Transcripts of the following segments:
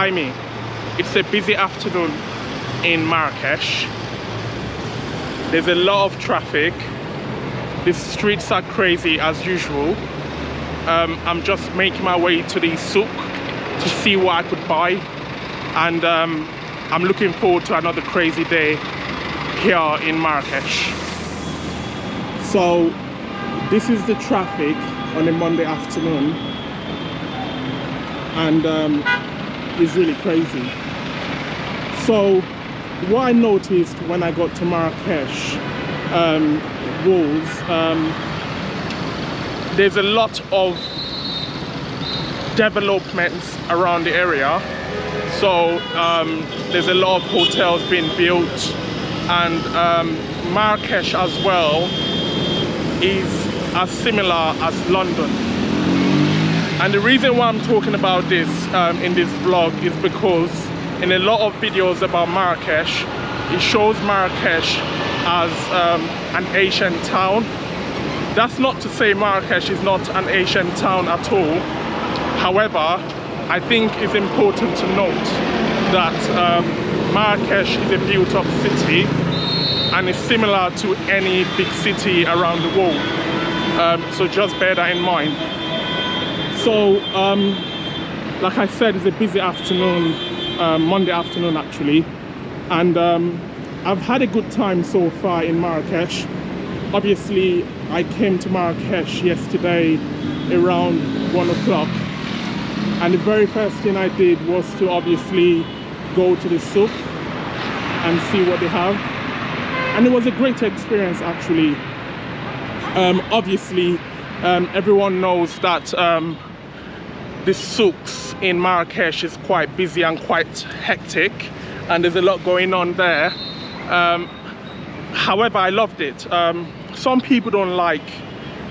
by me. It's a busy afternoon in Marrakesh. There's a lot of traffic. The streets are crazy as usual. I'm just making my way to the souk to see what I could buy, and I'm looking forward to another crazy day here in Marrakesh. So this is the traffic on a Monday afternoon, and it's really crazy. So what I noticed when I got to Marrakesh was there's a lot of developments around the area. So there's a lot of hotels being built, and Marrakesh as well is as similar as London. And the reason why I'm talking about this in this vlog is because in a lot of videos about Marrakesh, it shows Marrakesh as an ancient town. That's not to say Marrakesh is not an ancient town at all. However, I think it's important to note that Marrakesh is a built-up city and is similar to any big city around the world. So just bear that in mind. So, like I said, it's a busy afternoon, Monday afternoon actually, and I've had a good time so far in Marrakesh. Obviously, I came to Marrakesh yesterday around 1 o'clock, and the very first thing I did was to obviously go to the souk and see what they have, and it was a great experience actually. Obviously, everyone knows that the souks in Marrakesh is quite busy and quite hectic, and there's a lot going on there. However, I loved it. Some people don't like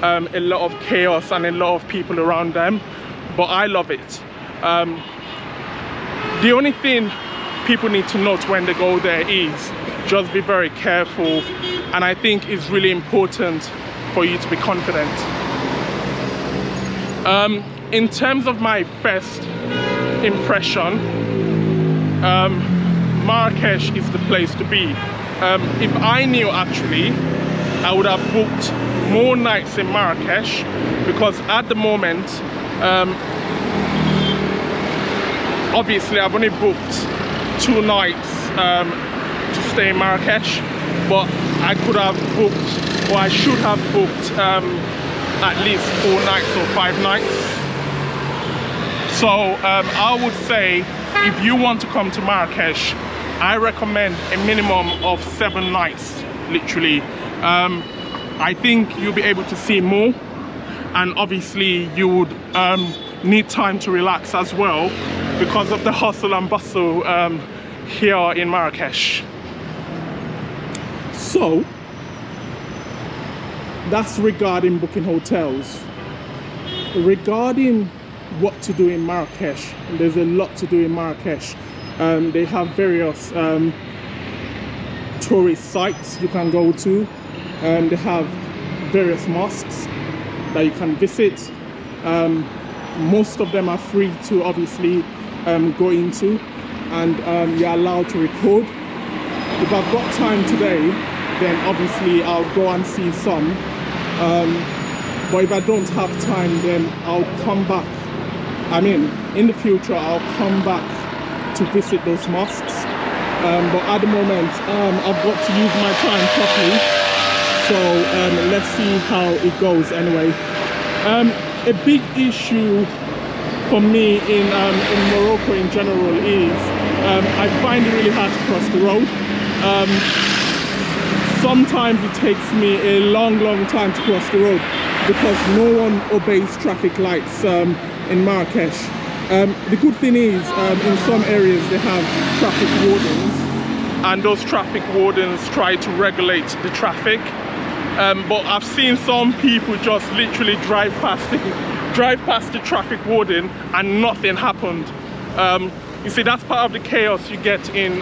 a lot of chaos and a lot of people around them, but I love it. The only thing people need to note when they go there is just be very careful, and I think it's really important for you to be confident. In terms of my first impression, Marrakesh is the place to be. If I knew, actually, I would have booked more nights in Marrakesh, because at the moment, obviously I've only booked 2 nights to stay in Marrakesh, but I could have booked, or I should have booked at least 4 nights or 5 nights. So I would say, if you want to come to Marrakesh, I recommend a minimum of 7 nights, literally. I think you'll be able to see more, and obviously you would need time to relax as well because of the hustle and bustle here in Marrakesh. So that's regarding booking hotels. Regarding what to do in Marrakesh, there's a lot to do in Marrakesh. They have various tourist sites you can go to. They have various mosques that you can visit. Most of them are free to obviously go into, and you're allowed to record. If I've got time today, then obviously I'll go and see some. But if I don't have time, then I'll come back. I mean, in the future, I'll come back to visit those mosques. But at the moment, I've got to use my time properly. So let's see how it goes anyway. A big issue for me in Morocco in general is I find it really hard to cross the road. Sometimes it takes me a long time to cross the road because no one obeys traffic lights in Marrakesh. The good thing is in some areas they have traffic wardens, and those traffic wardens try to regulate the traffic. But I've seen some people just literally drive past the traffic warden and nothing happened. You see, that's part of the chaos you get in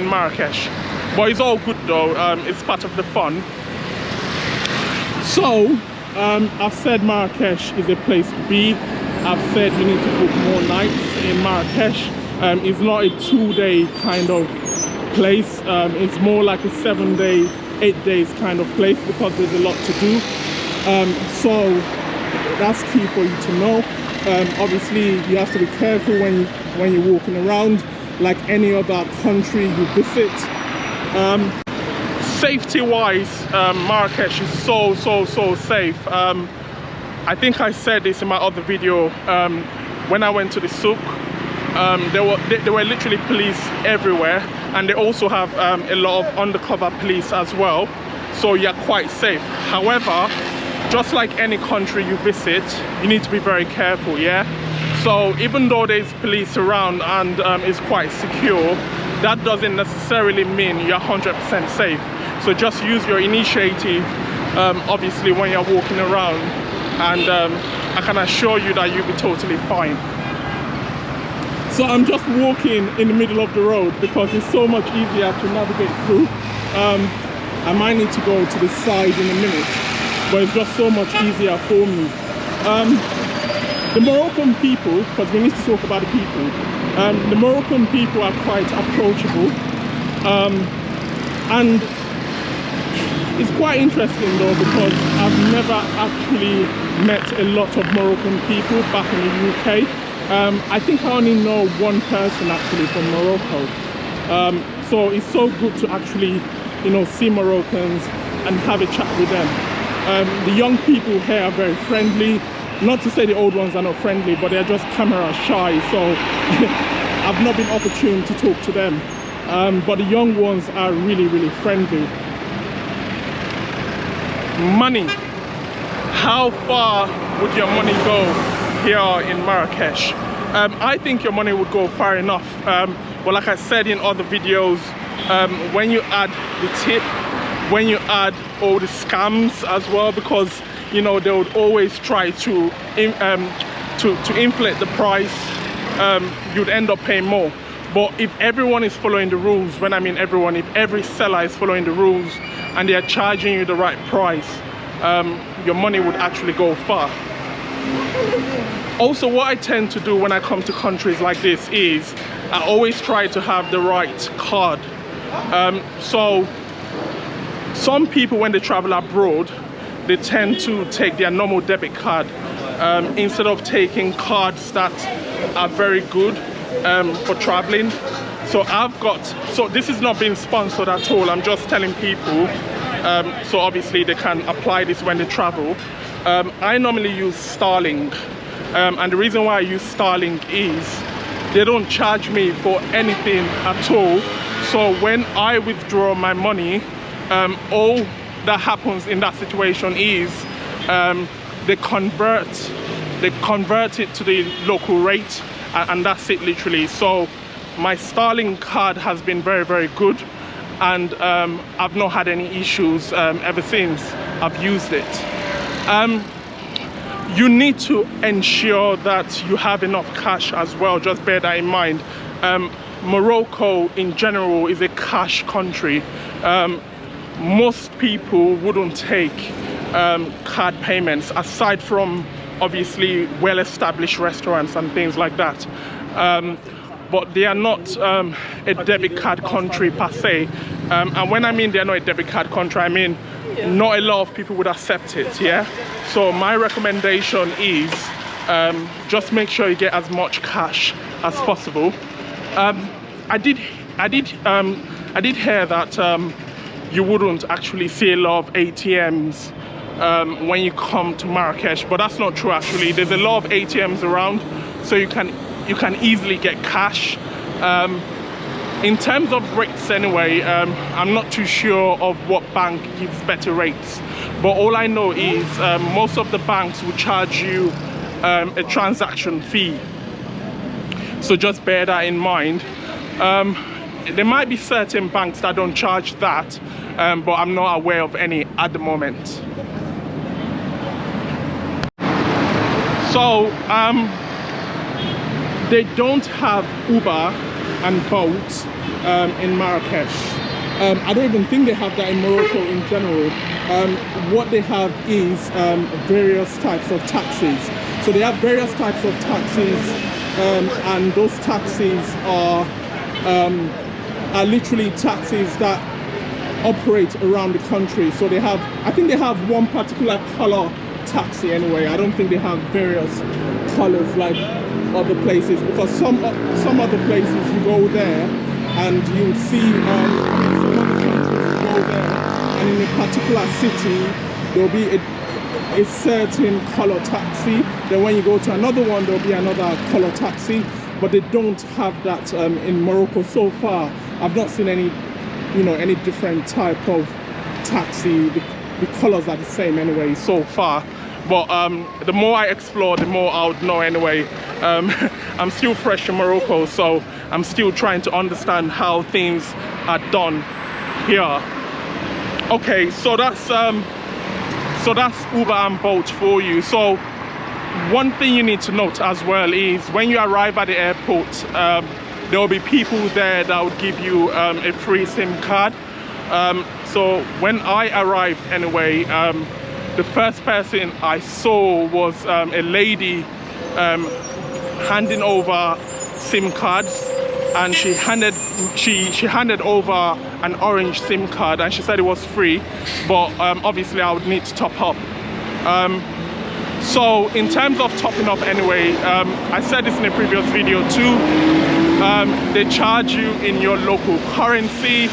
Marrakesh. But it's all good though, it's part of the fun. So, I've said Marrakesh is a place to be. I've said we need to book more nights in Marrakesh. It's not a 2-day kind of place. It's more like a 7-day, 8 days kind of place, because there's a lot to do. So that's key for you to know. Obviously you have to be careful when you're walking around, like any other country you visit. Safety wise, Marrakesh is so safe. I think I said this in my other video. When I went to the souk, there were literally police everywhere, and they also have a lot of undercover police as well, so you're quite safe. However, just like any country you visit, you need to be very careful, yeah? So even though there's police around and it's quite secure, that doesn't necessarily mean you're 100% safe. So just use your initiative, obviously, when you're walking around, and I can assure you that you'll be totally fine. So I'm just walking in the middle of the road because it's so much easier to navigate through. I might need to go to the side in a minute, but it's just so much easier for me. The Moroccan people, because we need to talk about the people, the Moroccan people are quite approachable, and it's quite interesting though, because I've never actually met a lot of Moroccan people back in the UK. I think I only know one person actually from Morocco. So it's so good to actually, you know, see Moroccans and have a chat with them. The young people here are very friendly. Not to say the old ones are not friendly, but they're just camera shy, so I've not been opportune to talk to them. But the young ones are really friendly. Money. How far would your money go here in Marrakesh? I think your money would go far enough. But like I said in other videos, when you add the tip, when you add all the scams as well, because you know they would always try to inflate the price, you'd end up paying more. But if everyone is following the rules, when I mean everyone, if every seller is following the rules and they are charging you the right price, your money would actually go far. Also, what I tend to do when I come to countries like this is I always try to have the right card. So some people, when they travel abroad, they tend to take their normal debit card instead of taking cards that are very good for traveling. So so this is not being sponsored at all, I'm just telling people, so obviously they can apply this when they travel. I normally use Starling, and the reason why I use Starling is they don't charge me for anything at all. So when I withdraw my money, all that happens in that situation is they convert it to the local rate, and that's it literally. So my Starling card has been very good, and I've not had any issues ever since I've used it. You need to ensure that you have enough cash as well, just bear that in mind. Morocco in general is a cash country. Most people wouldn't take card payments, aside from obviously well-established restaurants and things like that, but they are not a debit card country per se. And when I mean they're not a debit card country, I mean not a lot of people would accept it, yeah? So my recommendation is just make sure you get as much cash as possible. I did hear that you wouldn't actually see a lot of ATMs when you come to Marrakesh, but that's not true actually. There's a lot of ATMs around, so you can easily get cash. In terms of rates anyway, I'm not too sure of what bank gives better rates, but all I know is most of the banks will charge you a transaction fee, so just bear that in mind. There might be certain banks that don't charge that, but I'm not aware of any at the moment. So they don't have Uber and Bolt in Marrakesh. I don't even think they have that in Morocco in general. What they have is various types of taxis. So they have various types of taxis and those taxis are literally taxis that operate around the country. So they have, I think they have one particular color taxi anyway. I don't think they have various colors like other places, because some other places you go there and you see some other countries you go there and in a particular city there'll be a certain color taxi, then when you go to another one there'll be another color taxi, but they don't have that in Morocco so far. I've not seen any, you know, any different type of taxi. The colors are the same anyway so far, but the more I explore, the more I would know anyway. I'm still fresh in Morocco, so I'm still trying to understand how things are done here. Okay, so that's Uber and Bolt for you. So one thing you need to note as well is when you arrive at the airport, there will be people there that would give you a free SIM card. So when I arrived anyway, the first person I saw was a lady handing over SIM cards, and she handed over an orange SIM card, and she said it was free, but obviously I would need to top up. So in terms of topping up anyway, I said this in a previous video too, they charge you in your local currency,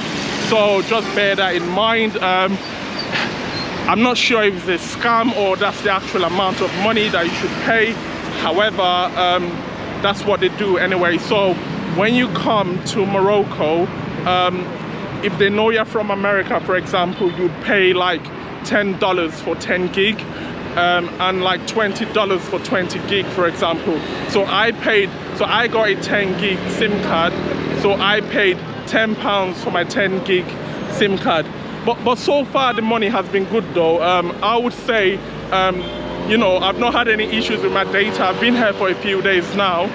so just bear that in mind. I'm not sure if it's a scam or that's the actual amount of money that you should pay. However, that's what they do anyway. So when you come to Morocco, if they know you're from America, for example, you'd pay like $10 for 10 gig and like $20 for 20 gig, for example. So I got a 10 gig SIM card, so I paid £10 for my 10 gig SIM card. But so far the money has been good though. I would say, you know, I've not had any issues with my data. I've been here for a few days now,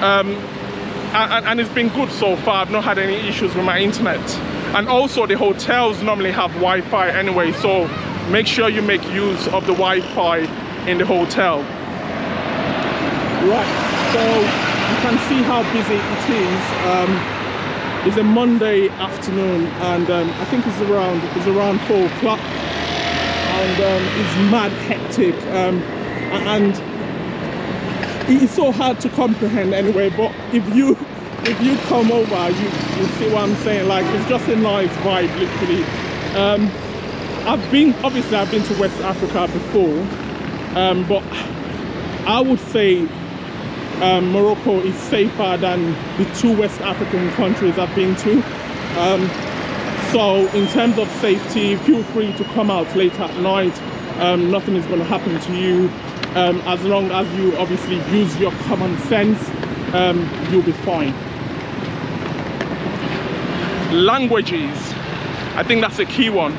and it's been good so far. I've not had any issues with my internet. And also the hotels normally have Wi-Fi anyway, so make sure you make use of the Wi-Fi in the hotel. Right, so you can see how busy it is. It's a Monday afternoon, and I think it's around 4 o'clock, and it's mad hectic, and it's so hard to comprehend anyway. But if you come over, you see what I'm saying. Like, it's just a nice vibe, literally. I've been to West Africa before, but I would say Morocco is safer than the 2 West African countries I've been to. So in terms of safety, feel free to come out late at night. Nothing is going to happen to you, as long as you obviously use your common sense. You'll be fine. Languages, I think that's a key one.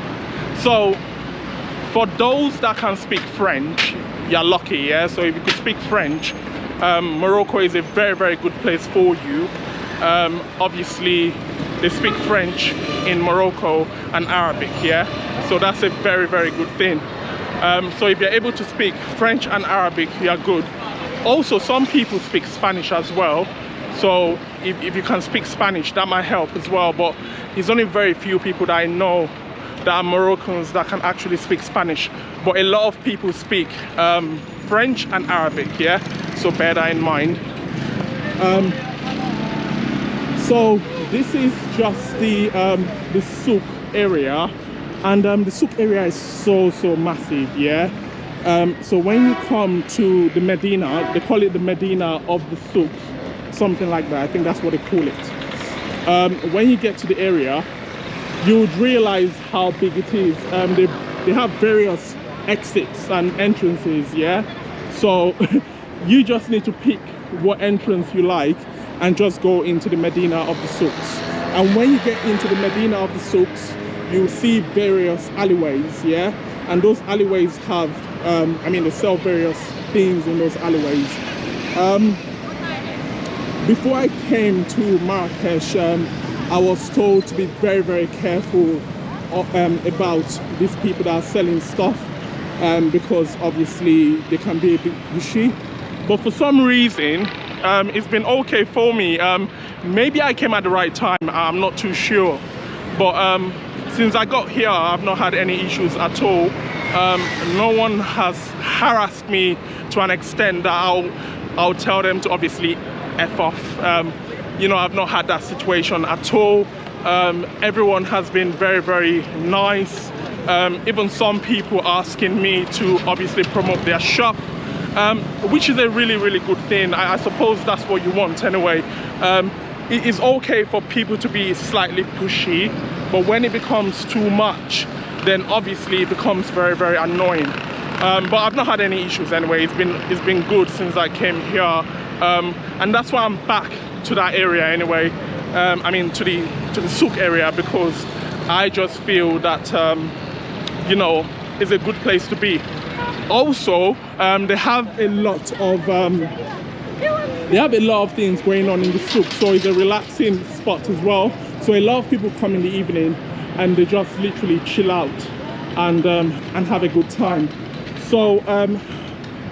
So for those that can speak French, you're lucky, yeah? So if you could speak French, Morocco is a very, very good place for you. Obviously they speak French in Morocco and Arabic, yeah? So that's a very, very good thing. So if you're able to speak French and Arabic, you're good. Also, some people speak Spanish as well. So if you can speak Spanish, that might help as well. But there's only very few people that I know that are Moroccans that can actually speak Spanish. But a lot of people speak French and Arabic, yeah? So bear that in mind. So this is just the souk area, and the souk area is so massive, yeah? So when you come to the Medina, they call it the Medina of the souk, something like that. I think that's what they call it. When you get to the area, you would realize how big it is. They have various exits and entrances, yeah? So you just need to pick what entrance you like and just go into the Medina of the souks. And when you get into the Medina of the souks, you'll see various alleyways, yeah? And those alleyways have, they sell various things in those alleyways. Before I came to Marrakesh, I was told to be very, very careful about these people that are selling stuff, because obviously they can be a bit pushy. But for some reason, It's been okay for me. Maybe I came at the right time, I'm not too sure, but since I got here, I've not had any issues at all. No one has harassed me to an extent that I'll tell them to obviously F off. You know, I've not had that situation at all. Everyone has been very, very nice. Even some people asking me to obviously promote their shop, which is a really, really good thing. I suppose that's what you want anyway. It is okay for people to be slightly pushy, but when it becomes too much, then obviously it becomes very, very annoying. But I've not had any issues anyway. It's been good since I came here, and that's why I'm back to that area anyway. I mean to the souk area, because I just feel that you know, it's a good place to be. Also, they have a lot of things going on in the souk, so it's a relaxing spot as well. So a lot of people come in the evening and they just literally chill out and have a good time. So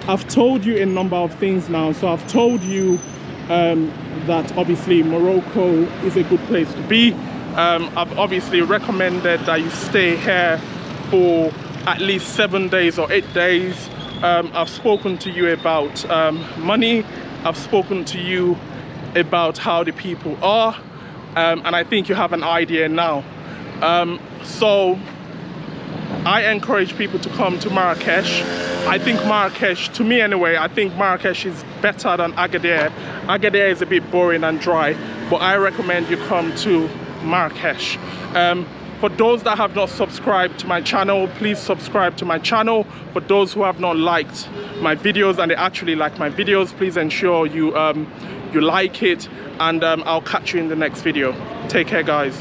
I've told you a number of things now. So I've told you that obviously Morocco is a good place to be. I've obviously recommended that you stay here for at least 7 days or 8 days. I've spoken to you about money. I've spoken to you about how the people are, and I think you have an idea now. So I encourage people to come to Marrakesh. I think Marrakesh, to me anyway, I think Marrakesh is better than Agadir. Agadir is a bit boring and dry, but I recommend you come to Marrakesh. For those that have not subscribed to my channel, please subscribe to my channel. For those who have not liked my videos and they actually like my videos, please ensure you you like it, and I'll catch you in the next video. Take care, guys.